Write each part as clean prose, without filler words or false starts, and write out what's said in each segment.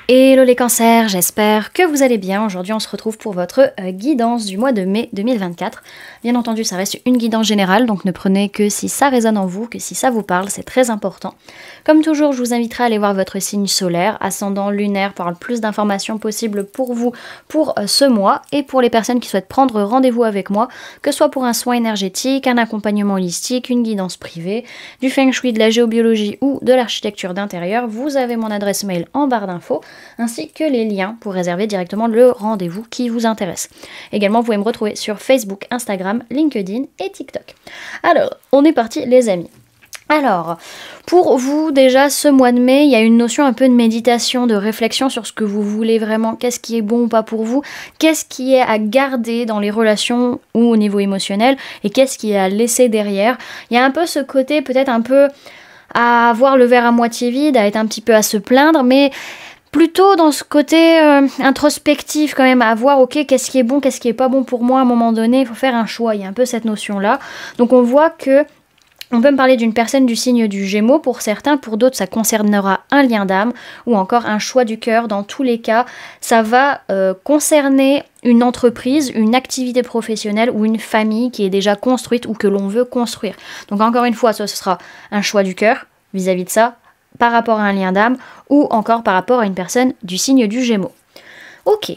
Hello les cancers, j'espère que vous allez bien. Aujourd'hui on se retrouve pour votre guidance du mois de mai 2024. Bien entendu ça reste une guidance générale, donc ne prenez que si ça résonne en vous, que si ça vous parle, c'est très important. Comme toujours je vous inviterai à aller voir votre signe solaire, ascendant, lunaire, pour avoir le plus d'informations possibles pour vous pour ce mois. Et pour les personnes qui souhaitent prendre rendez-vous avec moi, que ce soit pour un soin énergétique, un accompagnement holistique, une guidance privée, du feng shui, de la géobiologie ou de l'architecture d'intérieur, vous avez mon adresse mail en barre d'infos, ainsi que les liens pour réserver directement le rendez-vous qui vous intéresse. Également, vous pouvez me retrouver sur Facebook, Instagram, LinkedIn et TikTok. Alors, on est parti les amis. Alors, pour vous déjà, ce mois de mai, il y a une notion un peu de méditation, de réflexion sur ce que vous voulez vraiment, qu'est-ce qui est bon ou pas pour vous, qu'est-ce qui est à garder dans les relations ou au niveau émotionnel, et qu'est-ce qui est à laisser derrière. Il y a un peu ce côté peut-être un peu à voir le verre à moitié vide, à être un petit peu à se plaindre, mais plutôt dans ce côté introspectif quand même, à voir ok qu'est-ce qui est bon, qu'est-ce qui est pas bon pour moi à un moment donné, il faut faire un choix, il y a un peu cette notion là. Donc on voit que on peut me parler d'une personne du signe du Gémeaux pour certains, pour d'autres ça concernera un lien d'âme ou encore un choix du cœur. Dans tous les cas, ça va concerner une entreprise, une activité professionnelle ou une famille qui est déjà construite ou que l'on veut construire. Donc encore une fois, soit ce sera un choix du cœur vis-à-vis de ça, par rapport à un lien d'âme ou encore par rapport à une personne du signe du Gémeaux. Ok.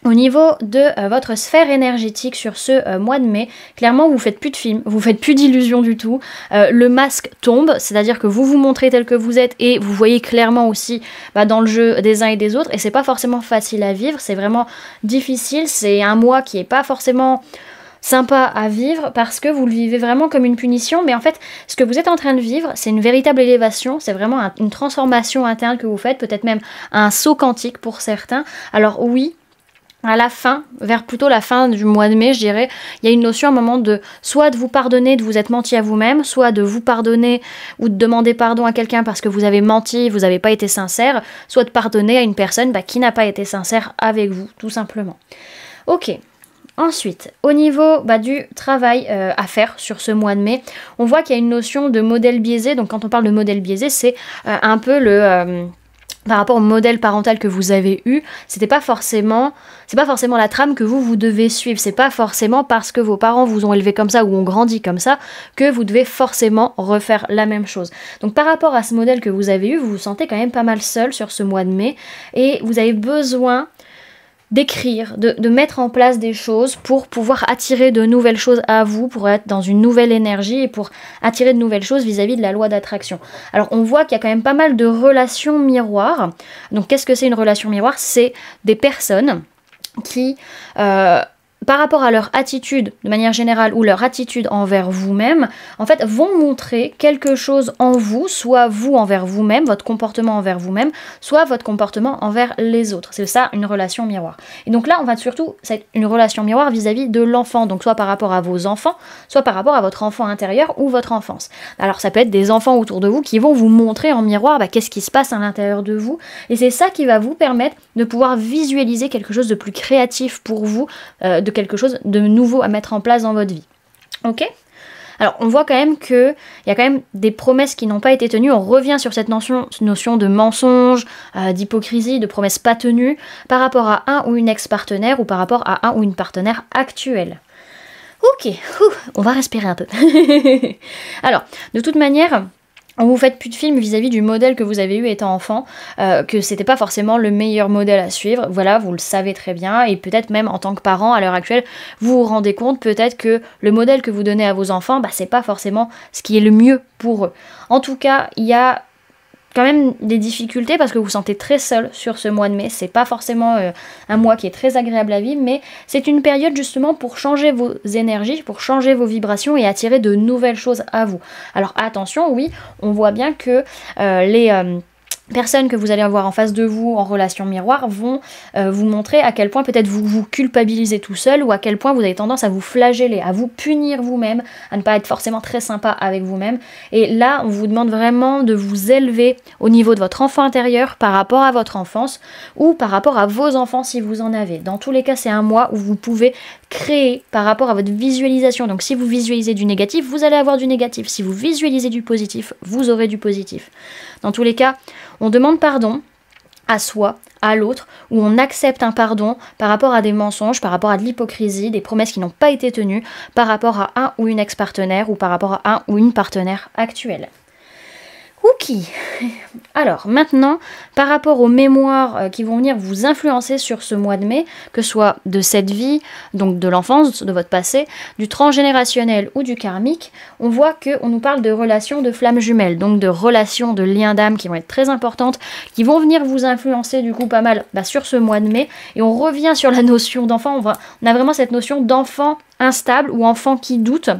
Au niveau de votre sphère énergétique sur ce mois de mai, clairement vous faites plus de films, vous faites plus d'illusions du tout, le masque tombe, c'est-à-dire que vous vous montrez tel que vous êtes et vous voyez clairement aussi dans le jeu des uns et des autres, et c'est pas forcément facile à vivre, c'est vraiment difficile, c'est un mois qui est pas forcément sympa à vivre parce que vous le vivez vraiment comme une punition, mais en fait ce que vous êtes en train de vivre c'est une véritable élévation, c'est vraiment une transformation interne que vous faites, peut-être même un saut quantique pour certains. Alors oui, à la fin, vers plutôt la fin du mois de mai, je dirais, il y a une notion à un moment de soit de vous pardonner, de vous être menti à vous-même, soit de vous pardonner ou de demander pardon à quelqu'un parce que vous avez menti, vous n'avez pas été sincère, soit de pardonner à une personne qui n'a pas été sincère avec vous, tout simplement. Ok. Ensuite, au niveau du travail à faire sur ce mois de mai, on voit qu'il y a une notion de modèle biaisé. Donc quand on parle de modèle biaisé, c'est un peu le... par rapport au modèle parental que vous avez eu, c'est pas forcément la trame que vous devez suivre. C'est pas forcément parce que vos parents vous ont élevé comme ça ou ont grandi comme ça que vous devez forcément refaire la même chose. Donc par rapport à ce modèle que vous avez eu, vous vous sentez quand même pas mal seul sur ce mois de mai et vous avez besoin d'écrire, de mettre en place des choses pour pouvoir attirer de nouvelles choses à vous, pour être dans une nouvelle énergie et pour attirer de nouvelles choses vis-à-vis de la loi d'attraction. Alors on voit qu'il y a quand même pas mal de relations miroirs. Donc qu'est-ce que c'est une relation miroir? C'est des personnes qui... par rapport à leur attitude de manière générale ou leur attitude envers vous-même, en fait, vont montrer quelque chose en vous, soit vous envers vous-même, votre comportement envers vous-même, soit votre comportement envers les autres. C'est ça, une relation miroir. Et donc là, on va surtout, c'est une relation miroir vis-à-vis de l'enfant, donc soit par rapport à vos enfants, soit par rapport à votre enfant intérieur ou votre enfance. Alors ça peut être des enfants autour de vous qui vont vous montrer en miroir qu'est-ce qui se passe à l'intérieur de vous, et c'est ça qui va vous permettre de pouvoir visualiser quelque chose de plus créatif pour vous, de quelque chose de nouveau à mettre en place dans votre vie. Ok ? Alors on voit quand même qu'il y a quand même des promesses qui n'ont pas été tenues. On revient sur cette notion de mensonge, d'hypocrisie, de promesses pas tenues par rapport à un ou une ex-partenaire ou par rapport à un ou une partenaire actuelle. Ok, on va respirer un peu. Alors, de toute manière... vous faites plus de films vis-à-vis du modèle que vous avez eu étant enfant, que c'était pas forcément le meilleur modèle à suivre, voilà, vous le savez très bien, et peut-être même en tant que parent à l'heure actuelle, vous vous rendez compte peut-être que le modèle que vous donnez à vos enfants, c'est pas forcément ce qui est le mieux pour eux. En tout cas, il y a quand même des difficultés parce que vous vous sentez très seul sur ce mois de mai. C'est pas forcément un mois qui est très agréable à vivre, mais c'est une période justement pour changer vos énergies, pour changer vos vibrations et attirer de nouvelles choses à vous. Alors attention, oui, on voit bien que les personnes que vous allez avoir en face de vous en relation miroir vont vous montrer à quel point peut-être vous vous culpabilisez tout seul ou à quel point vous avez tendance à vous flageller, à vous punir vous-même, à ne pas être forcément très sympa avec vous-même. Et là, on vous demande vraiment de vous élever au niveau de votre enfant intérieur par rapport à votre enfance ou par rapport à vos enfants si vous en avez. Dans tous les cas, c'est un mois où vous pouvez créer par rapport à votre visualisation. Donc si vous visualisez du négatif, vous allez avoir du négatif. Si vous visualisez du positif, vous aurez du positif. Dans tous les cas, on demande pardon à soi, à l'autre, où on accepte un pardon par rapport à des mensonges, par rapport à de l'hypocrisie, des promesses qui n'ont pas été tenues, par rapport à un ou une ex-partenaire ou par rapport à un ou une partenaire actuelle. Ok, alors maintenant, par rapport aux mémoires qui vont venir vous influencer sur ce mois de mai, que ce soit de cette vie, donc de l'enfance, de votre passé, du transgénérationnel ou du karmique, on voit qu'on nous parle de relations de flammes jumelles, donc de relations de liens d'âme qui vont être très importantes, qui vont venir vous influencer du coup pas mal sur ce mois de mai, et on revient sur la notion d'enfant, on a vraiment cette notion d'enfant instable ou enfant qui doute,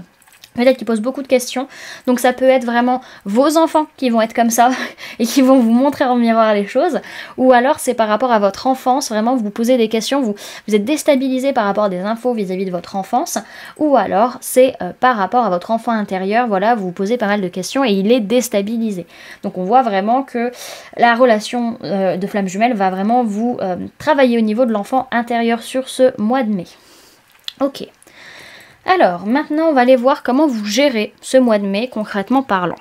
peut-être qu'ils posent beaucoup de questions, donc ça peut être vraiment vos enfants qui vont être comme ça et qui vont vous montrer en miroir les choses, ou alors c'est par rapport à votre enfance, vraiment vous posez des questions, vous êtes déstabilisé par rapport à des infos vis-à-vis de votre enfance, ou alors c'est par rapport à votre enfant intérieur, voilà, vous vous posez pas mal de questions et il est déstabilisé. Donc on voit vraiment que la relation de flamme jumelle va vraiment vous travailler au niveau de l'enfant intérieur sur ce mois de mai. Ok. Alors, maintenant, on va aller voir comment vous gérez ce mois de mai, concrètement parlant.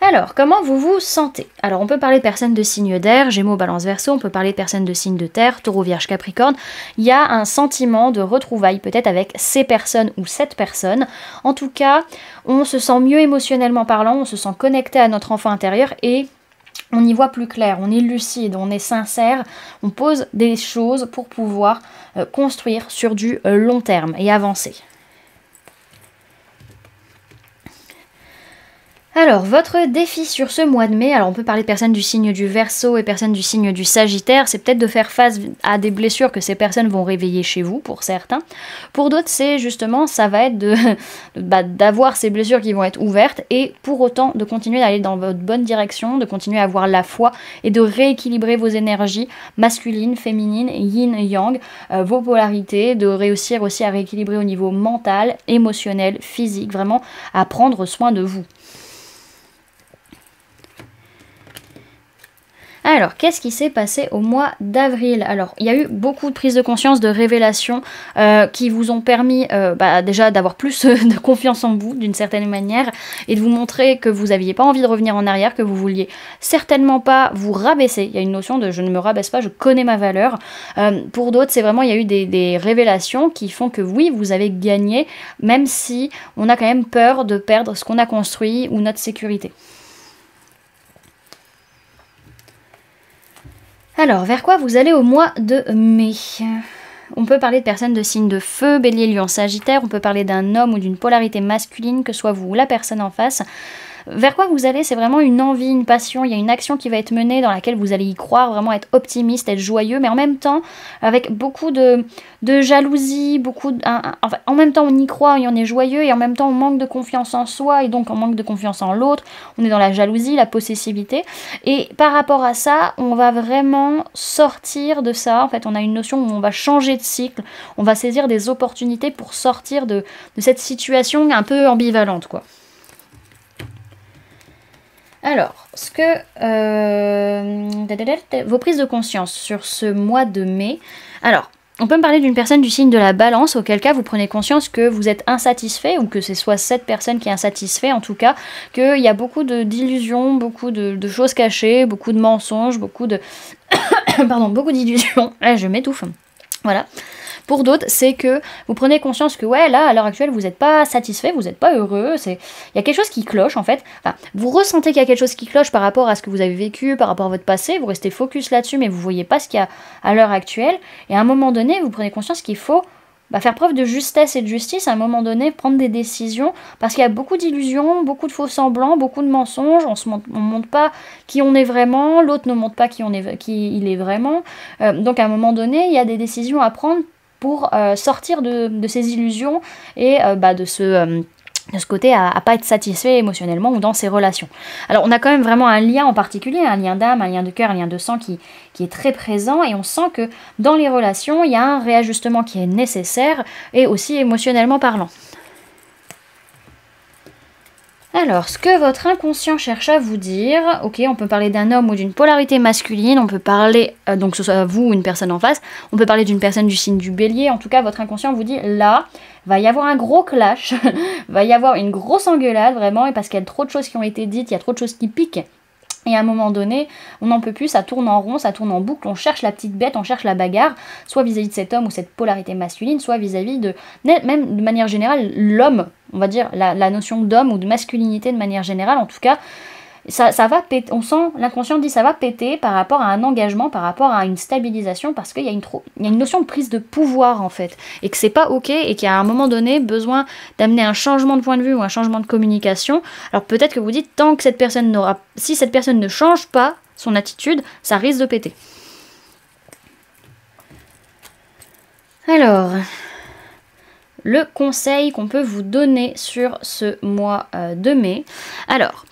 Alors, comment vous vous sentez? Alors, on peut parler de personnes de signe d'air, Gémeaux, Balance, Verseau, on peut parler de personnes de signe de terre, Taureau, Vierge, Capricorne. Il y a un sentiment de retrouvailles, peut-être avec ces personnes ou cette personne. En tout cas, on se sent mieux émotionnellement parlant, on se sent connecté à notre enfant intérieur et on y voit plus clair, on est lucide, on est sincère, on pose des choses pour pouvoir construire sur du long terme et avancer. Alors, votre défi sur ce mois de mai, alors on peut parler de personnes du signe du Verseau et personnes du signe du Sagittaire, c'est peut-être de faire face à des blessures que ces personnes vont réveiller chez vous, pour certains. Pour d'autres, c'est justement, ça va être d'avoir ces blessures qui vont être ouvertes et pour autant de continuer d'aller dans votre bonne direction, de continuer à avoir la foi et de rééquilibrer vos énergies masculines, féminines, yin-yang, vos polarités, de réussir aussi à rééquilibrer au niveau mental, émotionnel, physique, vraiment à prendre soin de vous. Alors, qu'est-ce qui s'est passé au mois d'avril? Alors, il y a eu beaucoup de prises de conscience, de révélations qui vous ont permis déjà d'avoir plus de confiance en vous, d'une certaine manière, et de vous montrer que vous n'aviez pas envie de revenir en arrière, que vous vouliez certainement pas vous rabaisser. Il y a une notion de « je ne me rabaisse pas, je connais ma valeur ». Pour d'autres, c'est vraiment, il y a eu des révélations qui font que oui, vous avez gagné, même si on a quand même peur de perdre ce qu'on a construit ou notre sécurité. Alors, vers quoi vous allez au mois de mai? On peut parler de personnes de signes de feu, Bélier, Lion, Sagittaire. On peut parler d'un homme ou d'une polarité masculine, que soit vous ou la personne en face. Vers quoi vous allez, c'est vraiment une envie, une passion, il y a une action qui va être menée dans laquelle vous allez y croire, vraiment être optimiste, être joyeux, mais en même temps avec beaucoup de jalousie, en même temps on y croit et on est joyeux et en même temps on manque de confiance en soi et donc on manque de confiance en l'autre, on est dans la jalousie, la possessivité et par rapport à ça, on va vraiment sortir de ça, en fait on a une notion où on va changer de cycle, on va saisir des opportunités pour sortir de cette situation un peu ambivalente quoi. Alors, vos prises de conscience sur ce mois de mai. Alors, on peut me parler d'une personne du signe de la Balance, auquel cas vous prenez conscience que vous êtes insatisfait, ou que c'est soit cette personne qui est insatisfait, en tout cas, qu'il y a beaucoup d'illusions, beaucoup de choses cachées, beaucoup de mensonges, beaucoup beaucoup d'illusions. Là, je m'étouffe. Voilà. Pour d'autres, c'est que vous prenez conscience que ouais, là, à l'heure actuelle, vous n'êtes pas satisfait, vous n'êtes pas heureux, il y a quelque chose qui cloche en fait. Enfin, vous ressentez qu'il y a quelque chose qui cloche par rapport à ce que vous avez vécu, par rapport à votre passé, vous restez focus là-dessus, mais vous ne voyez pas ce qu'il y a à l'heure actuelle. Et à un moment donné, vous prenez conscience qu'il faut faire preuve de justesse et de justice, à un moment donné, prendre des décisions, parce qu'il y a beaucoup d'illusions, beaucoup de faux semblants, beaucoup de mensonges, on ne montre pas qui on est vraiment, l'autre ne montre pas qui il est vraiment. Donc à un moment donné, il y a des décisions à prendre pour sortir de ces illusions et de ce côté à pas être satisfait émotionnellement ou dans ses relations. Alors on a quand même vraiment un lien en particulier, un lien d'âme, un lien de cœur, un lien de sang qui est très présent et on sent que dans les relations, il y a un réajustement qui est nécessaire et aussi émotionnellement parlant. Alors, ce que votre inconscient cherche à vous dire, ok, on peut parler d'un homme ou d'une polarité masculine, on peut parler, donc que ce soit vous ou une personne en face, on peut parler d'une personne du signe du Bélier, en tout cas votre inconscient vous dit, là, va y avoir un gros clash, va y avoir une grosse engueulade vraiment, et parce qu'il y a trop de choses qui ont été dites, il y a trop de choses qui piquent, Et à un moment donné, on n'en peut plus, ça tourne en rond, ça tourne en boucle, on cherche la petite bête, on cherche la bagarre, soit vis-à-vis de cet homme ou cette polarité masculine, soit vis-à-vis de, même de manière générale, l'homme, on va dire, la notion d'homme ou de masculinité de manière générale, en tout cas, ça va péter, on sent, l'inconscient dit ça va péter par rapport à un engagement, par rapport à une stabilisation, parce qu'il y a une notion de prise de pouvoir en fait, et que c'est pas ok, et qu'il y a à un moment donné besoin d'amener un changement de point de vue ou un changement de communication. Alors peut-être que vous dites, tant que si cette personne ne change pas son attitude, ça risque de péter. Alors, le conseil qu'on peut vous donner sur ce mois de mai. Alors,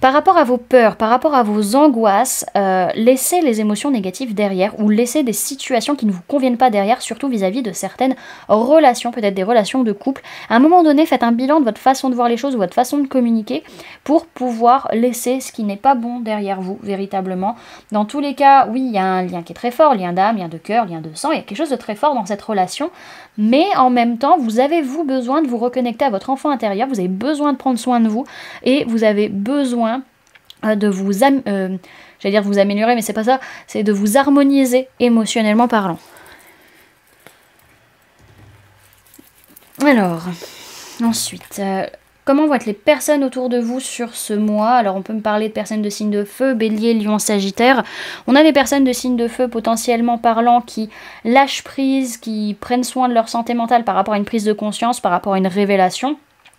par rapport à vos peurs, par rapport à vos angoisses, laissez les émotions négatives derrière ou laissez des situations qui ne vous conviennent pas derrière, surtout vis-à-vis de certaines relations, peut-être des relations de couple. À un moment donné, faites un bilan de votre façon de voir les choses ou votre façon de communiquer pour pouvoir laisser ce qui n'est pas bon derrière vous, véritablement. Dans tous les cas, oui, il y a un lien qui est très fort, lien d'âme, lien de cœur, lien de sang, il y a quelque chose de très fort dans cette relation, mais en même temps, vous avez besoin de vous reconnecter à votre enfant intérieur, vous avez besoin de prendre soin de vous et vous avez besoin de vous, j'allais dire vous améliorer, mais c'est pas ça, c'est de vous harmoniser émotionnellement parlant. Alors, ensuite, comment vont être les personnes autour de vous sur ce mois? Alors on peut me parler de personnes de signe de feu, bélier, lion, sagittaire. On a des personnes de signe de feu potentiellement parlant qui lâchent prise, qui prennent soin de leur santé mentale par rapport à une prise de conscience, par rapport à une révélation.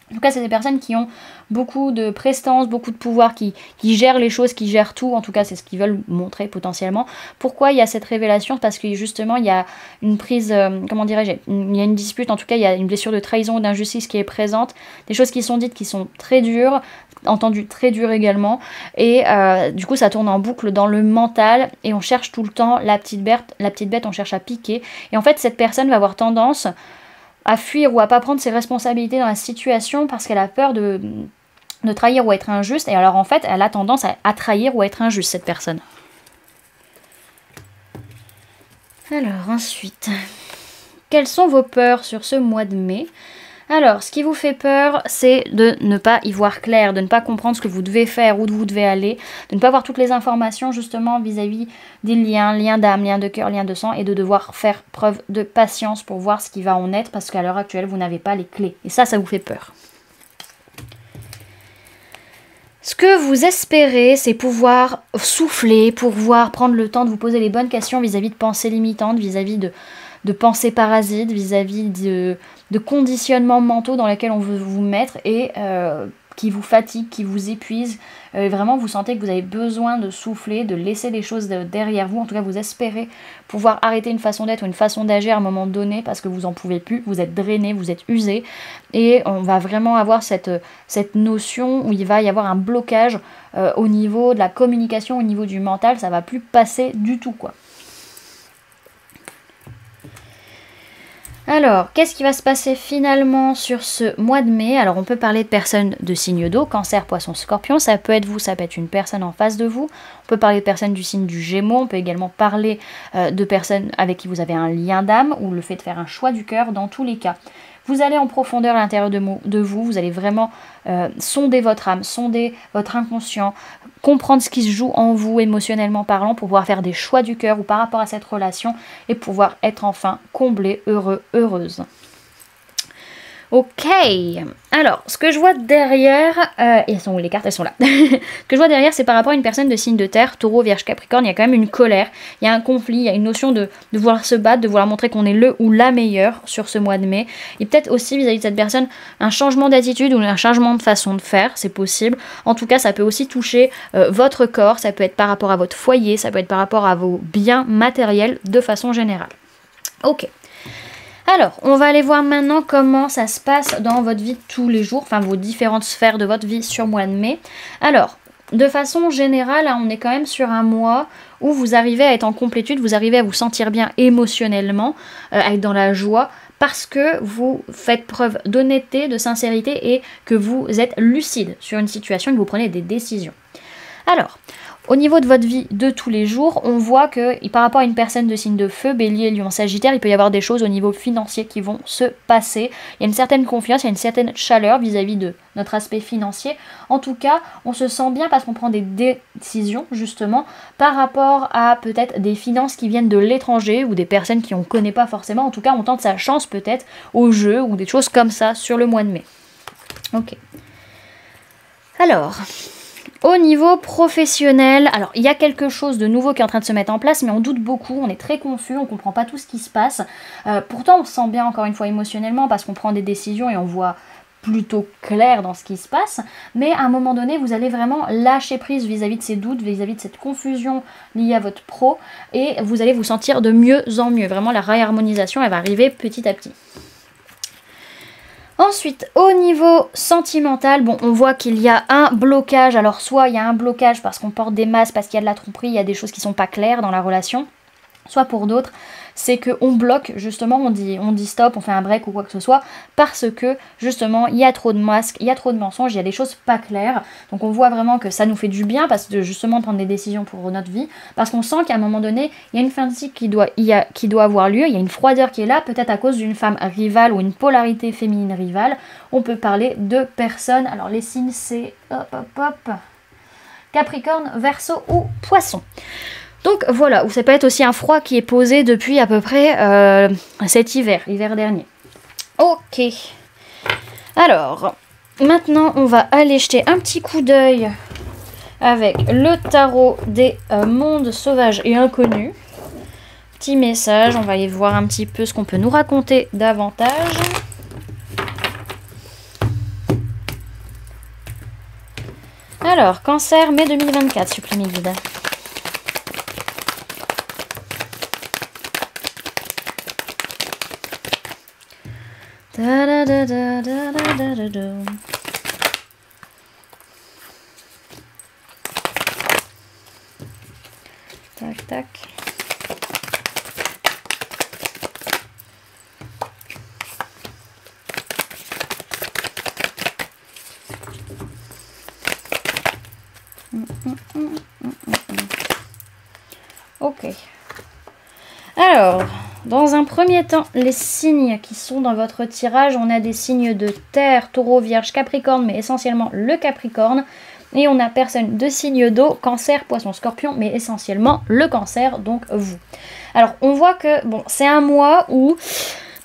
En tout cas, c'est des personnes qui ont beaucoup de prestance, beaucoup de pouvoir, qui gèrent les choses, qui gèrent tout. En tout cas, c'est ce qu'ils veulent montrer potentiellement. Pourquoi il y a cette révélation? Parce que justement, il y a une prise, comment dirais-je, il y a une dispute, en tout cas, il y a une blessure de trahison ou d'injustice qui est présente. Des choses qui sont dites qui sont très dures, entendues très dures également. Et du coup, ça tourne en boucle dans le mental et on cherche tout le temps la petite bête, on cherche à piquer. Et en fait, cette personne va avoir tendance à fuir ou à pas prendre ses responsabilités dans la situation parce qu'elle a peur de trahir ou être injuste. Et alors en fait, elle a tendance à trahir ou à être injuste, cette personne. Alors ensuite, quelles sont vos peurs sur ce mois de mai? Alors, ce qui vous fait peur, c'est de ne pas y voir clair, de ne pas comprendre ce que vous devez faire, où vous devez aller, de ne pas avoir toutes les informations justement vis-à-vis des liens d'âme, liens de cœur, liens de sang, et de devoir faire preuve de patience pour voir ce qui va en être, parce qu'à l'heure actuelle, vous n'avez pas les clés. Et ça vous fait peur. Ce que vous espérez, c'est pouvoir souffler, pouvoir prendre le temps de vous poser les bonnes questions vis-à-vis de pensées limitantes, vis-à-vis de pensées parasites, vis-à-vis de conditionnements mentaux dans lesquels on veut vous mettre et qui vous fatiguent, qui vous épuisent. Vraiment, vous sentez que vous avez besoin de souffler, de laisser les choses derrière vous. En tout cas, vous espérez pouvoir arrêter une façon d'être ou une façon d'agir à un moment donné parce que vous n'en pouvez plus, vous êtes drainé, vous êtes usé. Et on va vraiment avoir cette notion où il va y avoir un blocage au niveau de la communication, au niveau du mental. Ça va plus passer du tout, quoi. Alors, qu'est-ce qui va se passer finalement sur ce mois de mai? Alors, on peut parler de personnes de signe d'eau, cancer, poisson, scorpion. Ça peut être vous, ça peut être une personne en face de vous. On peut parler de personnes du signe du Gémeaux. On peut également parler de personnes avec qui vous avez un lien d'âme ou le fait de faire un choix du cœur. Dans tous les cas, vous allez en profondeur à l'intérieur de vous. Vous allez vraiment sonder votre âme, sonder votre inconscient, comprendre ce qui se joue en vous émotionnellement parlant pour pouvoir faire des choix du cœur ou par rapport à cette relation et pouvoir être enfin comblé, heureux, heureuse. Ok, alors ce que je vois derrière, elles sont où les cartes? Elles sont là. Ce que je vois derrière, c'est par rapport à une personne de signe de terre, taureau, vierge, capricorne, il y a quand même une colère, il y a un conflit, il y a une notion de vouloir se battre, de vouloir montrer qu'on est le ou la meilleure sur ce mois de mai. Et peut-être aussi vis-à-vis de cette personne, un changement d'attitude ou un changement de façon de faire, c'est possible. En tout cas, ça peut aussi toucher votre corps, ça peut être par rapport à votre foyer, ça peut être par rapport à vos biens matériels de façon générale. Ok. Alors, on va aller voir maintenant comment ça se passe dans votre vie de tous les jours, enfin vos différentes sphères de votre vie sur le mois de mai. Alors, de façon générale, on est quand même sur un mois où vous arrivez à être en complétude, vous arrivez à vous sentir bien émotionnellement, à être dans la joie, parce que vous faites preuve d'honnêteté, de sincérité et que vous êtes lucide sur une situation et que vous prenez des décisions. Alors, Au niveau de votre vie de tous les jours, on voit que par rapport à une personne de signe de feu, Bélier, Lion, Sagittaire, il peut y avoir des choses au niveau financier qui vont se passer. Il y a une certaine confiance, il y a une certaine chaleur vis-à-vis de notre aspect financier. En tout cas, on se sent bien parce qu'on prend des décisions justement par rapport à peut-être des finances qui viennent de l'étranger ou des personnes qui on ne connaît pas forcément. En tout cas, on tente sa chance peut-être au jeu ou des choses comme ça sur le mois de mai. Ok. Alors... Au niveau professionnel, alors il y a quelque chose de nouveau qui est en train de se mettre en place, mais on doute beaucoup, on est très confus, on comprend pas tout ce qui se passe. Pourtant on se sent bien encore une fois émotionnellement parce qu'on prend des décisions et on voit plutôt clair dans ce qui se passe, mais à un moment donné vous allez vraiment lâcher prise vis-à-vis de ces doutes, vis-à-vis de cette confusion liée à votre pro, et vous allez vous sentir de mieux en mieux. Vraiment la réharmonisation elle va arriver petit à petit. Ensuite, au niveau sentimental, bon, on voit qu'il y a un blocage. Alors, soit il y a un blocage parce qu'on porte des masques, parce qu'il y a de la tromperie, il y a des choses qui sont pas claires dans la relation. Soit pour d'autres, c'est qu'on bloque, justement, on dit stop, on fait un break ou quoi que ce soit, parce que, justement, il y a trop de masques, il y a trop de mensonges, il y a des choses pas claires. Donc on voit vraiment que ça nous fait du bien, parce que justement, prendre des décisions pour notre vie, parce qu'on sent qu'à un moment donné, il y a une fin de cycle qui doit avoir lieu, il y a une froideur qui est là, peut-être à cause d'une femme rivale ou une polarité féminine rivale. On peut parler de personnes, alors les signes c'est, Capricorne, Verseau ou Poisson. Donc voilà, ou ça peut être aussi un froid qui est posé depuis à peu près cet hiver dernier. Ok. Alors, maintenant on va aller jeter un petit coup d'œil avec le tarot des mondes sauvages et inconnus. Petit message, on va aller voir un petit peu ce qu'on peut nous raconter davantage. Alors, Cancer, mai 2024, supplément guide. Da, da, da, da, da, da, da, da. Tac, tac. Ok. Alors, dans un premier temps, les signes qui sont dans votre tirage, on a des signes de terre, taureau, vierge, capricorne, mais essentiellement le capricorne. Et on a personne de signe d'eau, cancer, poisson, scorpion, mais essentiellement le cancer, donc vous. Alors, on voit que, bon, c'est un mois où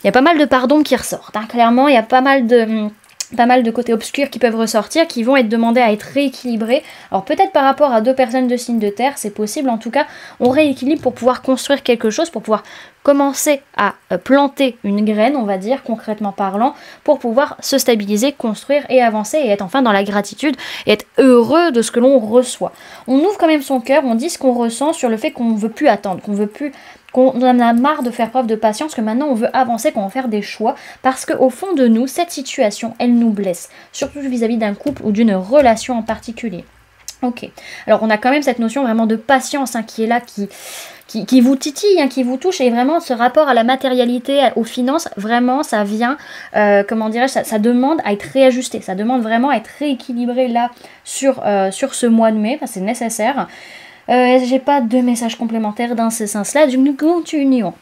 il y a pas mal de pardons qui ressortent. Hein. Clairement, il y a pas mal de côtés obscurs qui peuvent ressortir, qui vont être demandés à être rééquilibrés. Alors peut-être par rapport à deux personnes de signe de terre, c'est possible. En tout cas, on rééquilibre pour pouvoir construire quelque chose, pour pouvoir commencer à planter une graine, on va dire, concrètement parlant, pour pouvoir se stabiliser, construire et avancer et être enfin dans la gratitude et être heureux de ce que l'on reçoit. On ouvre quand même son cœur, on dit ce qu'on ressent sur le fait qu'on ne veut plus attendre, qu'on en a marre de faire preuve de patience, que maintenant on veut avancer, qu'on veut faire des choix, parce qu'au fond de nous, cette situation, elle nous blesse, surtout vis-à-vis d'un couple ou d'une relation en particulier. Ok, alors on a quand même cette notion vraiment de patience hein, qui est là, qui vous titille, hein, qui vous touche, et vraiment ce rapport à la matérialité, aux finances, vraiment ça vient, comment dirais-je, ça demande à être réajusté, ça demande vraiment à être rééquilibré là sur ce mois de mai, c'est nécessaire. J'ai pas de message complémentaire dans ce sens-là, du continuons.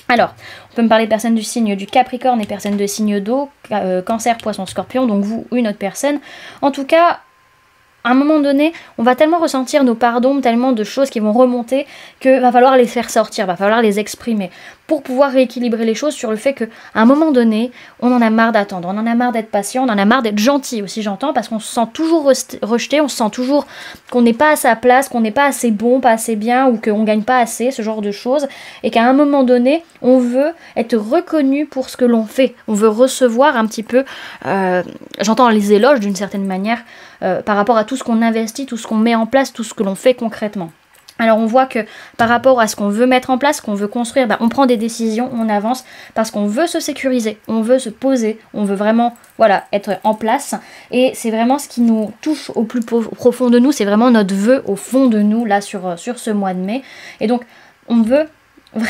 Alors, on peut me parler de personnes du signe du Capricorne et personnes de signe d'eau, Cancer, Poisson, Scorpion, donc vous ou une autre personne. En tout cas, à un moment donné, on va tellement ressentir nos pardons, tellement de choses qui vont remonter, que va falloir les faire sortir, va falloir les exprimer, pour pouvoir rééquilibrer les choses sur le fait qu'à un moment donné, on en a marre d'attendre, on en a marre d'être patient, on en a marre d'être gentil aussi, j'entends, parce qu'on se sent toujours rejeté, on se sent toujours qu'on n'est pas à sa place, qu'on n'est pas assez bon, pas assez bien, ou qu'on gagne pas assez, ce genre de choses, et qu'à un moment donné, on veut être reconnu pour ce que l'on fait, on veut recevoir un petit peu, j'entends les éloges d'une certaine manière, par rapport à tout ce qu'on investit, tout ce qu'on met en place, tout ce que l'on fait concrètement. Alors on voit que par rapport à ce qu'on veut mettre en place, ce qu'on veut construire, on prend des décisions, on avance parce qu'on veut se sécuriser, on veut se poser, on veut vraiment être en place. Et c'est vraiment ce qui nous touche au plus profond de nous, c'est vraiment notre vœu au fond de nous là sur ce mois de mai. Et donc on veut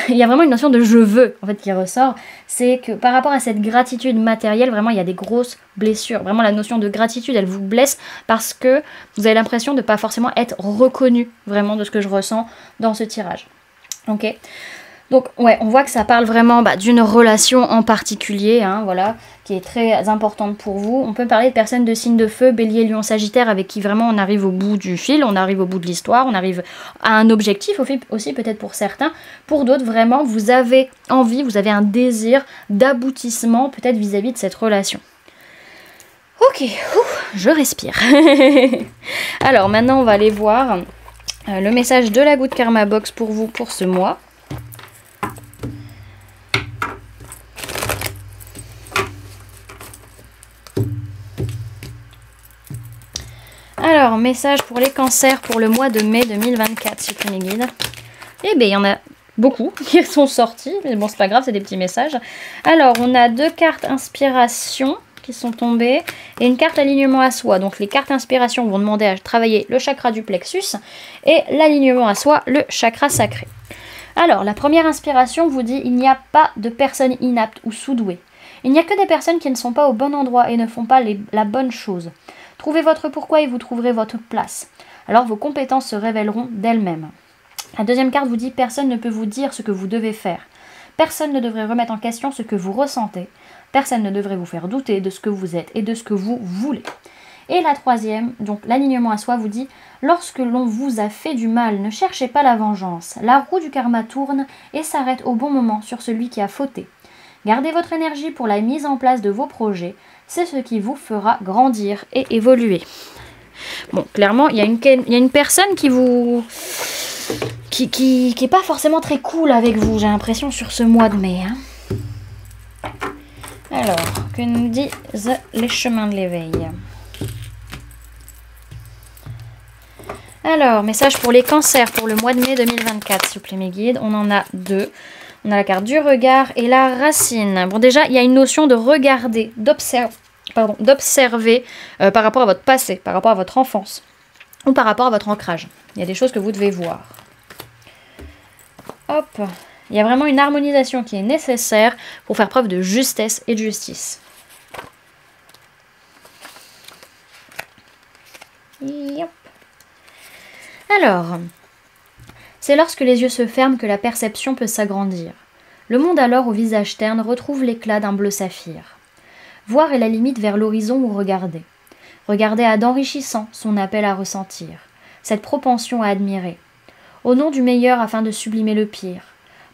il y a vraiment une notion de je veux en fait qui ressort. C'est que par rapport à cette gratitude matérielle, vraiment il y a des grosses blessures. Vraiment la notion de gratitude, elle vous blesse parce que vous avez l'impression de ne pas forcément être reconnu vraiment de ce que je ressens dans ce tirage. Ok. Donc ouais, on voit que ça parle vraiment d'une relation en particulier, hein, voilà, qui est très importante pour vous. On peut parler de personnes de signe de feu, bélier, lion, sagittaire, avec qui vraiment on arrive au bout du fil, on arrive au bout de l'histoire, on arrive à un objectif aussi peut-être pour certains. Pour d'autres, vraiment, vous avez envie, vous avez un désir d'aboutissement peut-être vis-à-vis de cette relation. Ok, je respire. Alors maintenant, on va aller voir le message de la Good Karma Box pour vous pour ce mois. Alors, message pour les cancers pour le mois de mai 2024, s'il vous plaît, mes guides. Eh bien, il y en a beaucoup qui sont sortis, mais bon, c'est pas grave, c'est des petits messages. Alors, on a 2 cartes inspiration qui sont tombées et une carte alignement à soi. Donc, les cartes inspiration vont demander à travailler le chakra du plexus et l'alignement à soi, le chakra sacré. Alors, la première inspiration vous dit « Il n'y a pas de personnes inaptes ou sous-douées. Il n'y a que des personnes qui ne sont pas au bon endroit et ne font pas la bonne chose. Trouvez votre pourquoi et vous trouverez votre place. Alors vos compétences se révéleront d'elles-mêmes. » La deuxième carte vous dit « Personne ne peut vous dire ce que vous devez faire. Personne ne devrait remettre en question ce que vous ressentez. Personne ne devrait vous faire douter de ce que vous êtes et de ce que vous voulez. » Et la troisième, donc l'alignement à soi, vous dit « Lorsque l'on vous a fait du mal, ne cherchez pas la vengeance. La roue du karma tourne et s'arrête au bon moment sur celui qui a fauté. Gardez votre énergie pour la mise en place de vos projets. C'est ce qui vous fera grandir et évoluer. » Bon, clairement, il y a une personne qui vous... qui est pas forcément très cool avec vous, j'ai l'impression, sur ce mois de mai. Hein. Alors, que nous disent les chemins de l'éveil? Alors, message pour les cancers pour le mois de mai 2024, s'il vous plaît, mes guides. On en a 2. On a la carte du regard et la racine. Bon, déjà, il y a une notion de regarder, d'observer par rapport à votre passé, par rapport à votre enfance ou par rapport à votre ancrage. Il y a des choses que vous devez voir. Hop, il y a vraiment une harmonisation qui est nécessaire pour faire preuve de justesse et de justice. Yep. Alors, c'est lorsque les yeux se ferment que la perception peut s'agrandir. Le monde alors au visage terne retrouve l'éclat d'un bleu saphir. Voir est la limite vers l'horizon où regarder. Regarder a d'enrichissant son appel à ressentir, cette propension à admirer. Au nom du meilleur afin de sublimer le pire.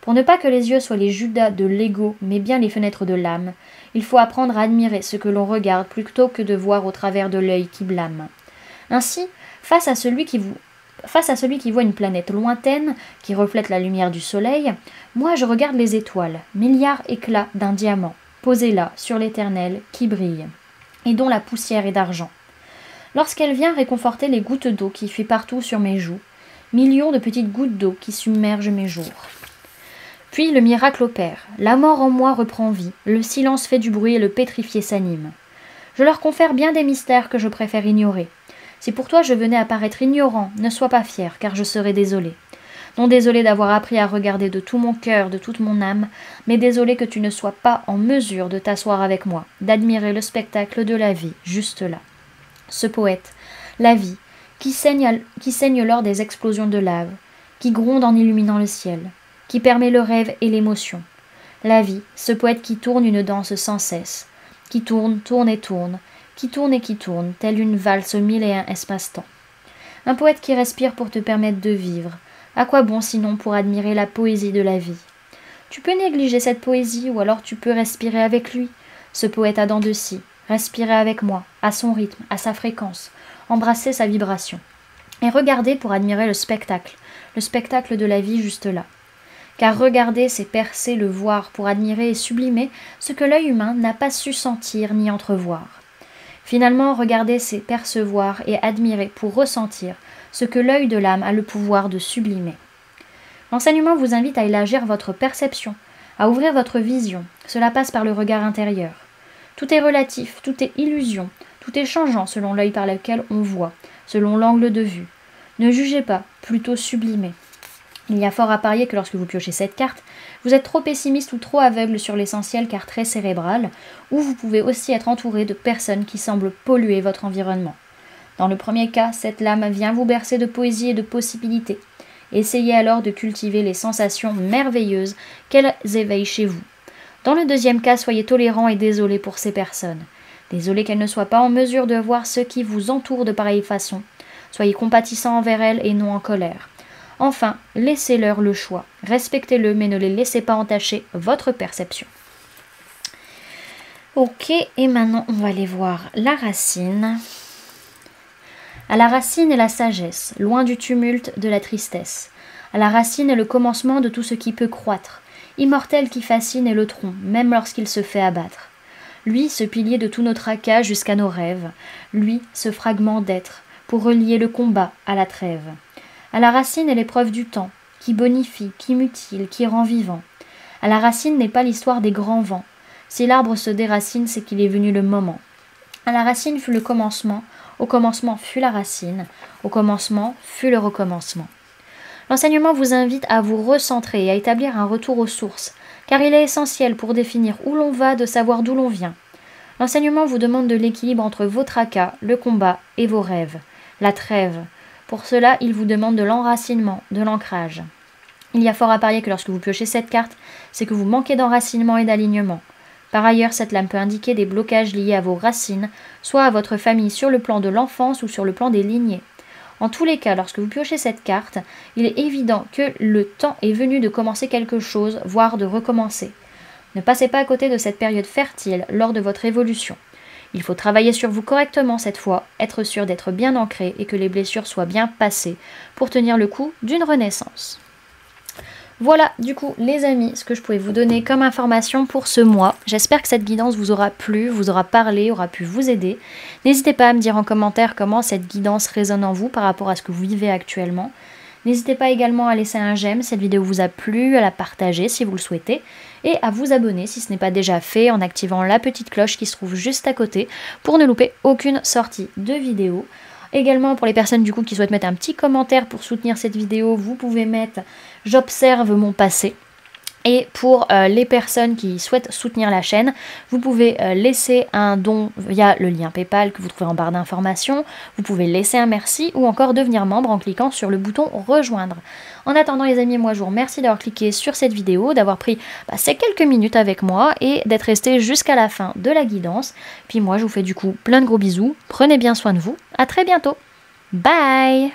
Pour ne pas que les yeux soient les Judas de l'ego, mais bien les fenêtres de l'âme, il faut apprendre à admirer ce que l'on regarde plutôt que de voir au travers de l'œil qui blâme. Ainsi, face à celui qui voit une planète lointaine qui reflète la lumière du soleil, moi je regarde les étoiles, milliards éclats d'un diamant, posés là, sur l'éternel, qui brille, et dont la poussière est d'argent. Lorsqu'elle vient réconforter les gouttes d'eau qui fuient partout sur mes joues, millions de petites gouttes d'eau qui submergent mes jours. Puis le miracle opère, la mort en moi reprend vie, le silence fait du bruit et le pétrifié s'anime. Je leur confère bien des mystères que je préfère ignorer. Si pour toi je venais à paraître ignorant, ne sois pas fier, car je serais désolé. Non désolé d'avoir appris à regarder de tout mon cœur, de toute mon âme, mais désolé que tu ne sois pas en mesure de t'asseoir avec moi, d'admirer le spectacle de la vie, juste là. Ce poète, la vie, qui saigne lors des explosions de lave, qui gronde en illuminant le ciel, qui permet le rêve et l'émotion. La vie, ce poète qui tourne une danse sans cesse, qui tourne, tourne et tourne, qui tourne et qui tourne, telle une valse au mille et un espace-temps. Un poète qui respire pour te permettre de vivre. À quoi bon sinon pour admirer la poésie de la vie? Tu peux négliger cette poésie ou alors tu peux respirer avec lui. Ce poète à dents de scie, respirer avec moi, à son rythme, à sa fréquence, embrasser sa vibration. Et regarder pour admirer le spectacle de la vie juste là. Car regarder, c'est percer le voir pour admirer et sublimer ce que l'œil humain n'a pas su sentir ni entrevoir. Finalement, regarder, c'est percevoir et admirer pour ressentir ce que l'œil de l'âme a le pouvoir de sublimer. L'enseignement vous invite à élargir votre perception, à ouvrir votre vision. Cela passe par le regard intérieur. Tout est relatif, tout est illusion, tout est changeant selon l'œil par lequel on voit, selon l'angle de vue. Ne jugez pas, plutôt sublimez. Il y a fort à parier que lorsque vous piochez cette carte, vous êtes trop pessimiste ou trop aveugle sur l'essentiel car très cérébral, ou vous pouvez aussi être entouré de personnes qui semblent polluer votre environnement. Dans le premier cas, cette lame vient vous bercer de poésie et de possibilités. Essayez alors de cultiver les sensations merveilleuses qu'elles éveillent chez vous. Dans le deuxième cas, soyez tolérant et désolé pour ces personnes. Désolé qu'elles ne soient pas en mesure de voir ce qui vous entoure de pareille façon. Soyez compatissant envers elles et non en colère. Enfin, laissez-leur le choix. Respectez-le, mais ne les laissez pas entacher votre perception. Ok, et maintenant on va aller voir la racine. À la racine est la sagesse, loin du tumulte de la tristesse. À la racine est le commencement de tout ce qui peut croître. Immortel qui fascine est le tronc, même lorsqu'il se fait abattre. Lui, ce pilier de tout notre tracas jusqu'à nos rêves. Lui, ce fragment d'être, pour relier le combat à la trêve. À la racine est l'épreuve du temps, qui bonifie, qui mutile, qui rend vivant. À la racine n'est pas l'histoire des grands vents. Si l'arbre se déracine, c'est qu'il est venu le moment. À la racine fut le commencement, au commencement fut la racine, au commencement fut le recommencement. L'enseignement vous invite à vous recentrer et à établir un retour aux sources, car il est essentiel pour définir où l'on va de savoir d'où l'on vient. L'enseignement vous demande de l'équilibre entre vos tracas, le combat et vos rêves, la trêve. Pour cela, il vous demande de l'enracinement, de l'ancrage. Il y a fort à parier que lorsque vous piochez cette carte, c'est que vous manquez d'enracinement et d'alignement. Par ailleurs, cette lame peut indiquer des blocages liés à vos racines, soit à votre famille sur le plan de l'enfance ou sur le plan des lignées. En tous les cas, lorsque vous piochez cette carte, il est évident que le temps est venu de commencer quelque chose, voire de recommencer. Ne passez pas à côté de cette période fertile lors de votre évolution. Il faut travailler sur vous correctement cette fois, être sûr d'être bien ancré et que les blessures soient bien passées pour tenir le coup d'une renaissance. Voilà du coup les amis ce que je pouvais vous donner comme information pour ce mois. J'espère que cette guidance vous aura plu, vous aura parlé, aura pu vous aider. N'hésitez pas à me dire en commentaire comment cette guidance résonne en vous par rapport à ce que vous vivez actuellement. N'hésitez pas également à laisser un j'aime si cette vidéo vous a plu, à la partager si vous le souhaitez et à vous abonner si ce n'est pas déjà fait en activant la petite cloche qui se trouve juste à côté pour ne louper aucune sortie de vidéo. Également pour les personnes du coup qui souhaitent mettre un petit commentaire pour soutenir cette vidéo, vous pouvez mettre « J'observe mon passé ». Et pour les personnes qui souhaitent soutenir la chaîne, vous pouvez laisser un don via le lien PayPal que vous trouvez en barre d'informations. Vous pouvez laisser un merci ou encore devenir membre en cliquant sur le bouton rejoindre. En attendant les amis, moi je vous remercie d'avoir cliqué sur cette vidéo, d'avoir pris ces quelques minutes avec moi et d'être resté jusqu'à la fin de la guidance. Puis moi je vous fais du coup plein de gros bisous, prenez bien soin de vous, à très bientôt, bye.